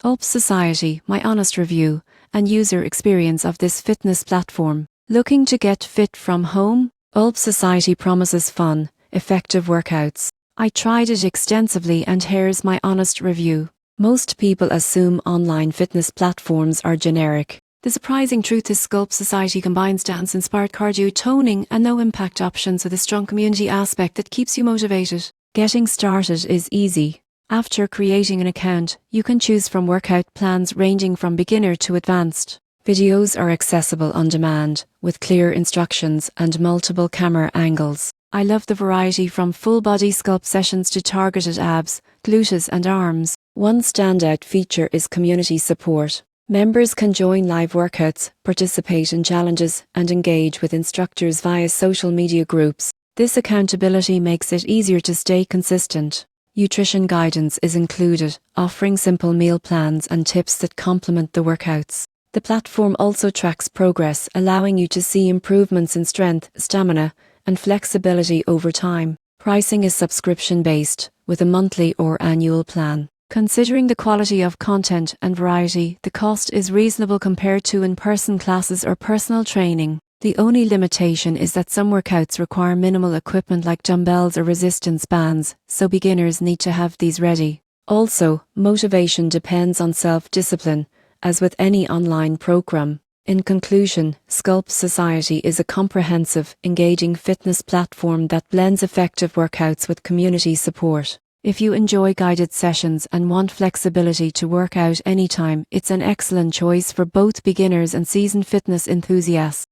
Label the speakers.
Speaker 1: Sculpt Society, my honest review and user experience of this fitness platform. Looking to get fit from home? Sculpt Society promises fun, effective workouts. I tried it extensively and here's my honest review. Most people assume online fitness platforms are generic. The surprising truth is Sculpt Society combines dance-inspired cardio toning and no-impact options with a strong community aspect that keeps you motivated. Getting started is easy. After creating an account, you can choose from workout plans ranging from beginner to advanced. Videos are accessible on demand, with clear instructions and multiple camera angles. I love the variety from full-body sculpt sessions to targeted abs, glutes and arms. One standout feature is community support. Members can join live workouts, participate in challenges, and engage with instructors via social media groups. This accountability makes it easier to stay consistent. Nutrition guidance is included, offering simple meal plans and tips that complement the workouts. The platform also tracks progress, allowing you to see improvements in strength, stamina, and flexibility over time. Pricing is subscription-based, with a monthly or annual plan. Considering the quality of content and variety, the cost is reasonable compared to in-person classes or personal training. The only limitation is that some workouts require minimal equipment like dumbbells or resistance bands, so beginners need to have these ready. Also, motivation depends on self-discipline, as with any online program. In conclusion, Sculpt Society is a comprehensive, engaging fitness platform that blends effective workouts with community support. If you enjoy guided sessions and want flexibility to work out anytime, it's an excellent choice for both beginners and seasoned fitness enthusiasts.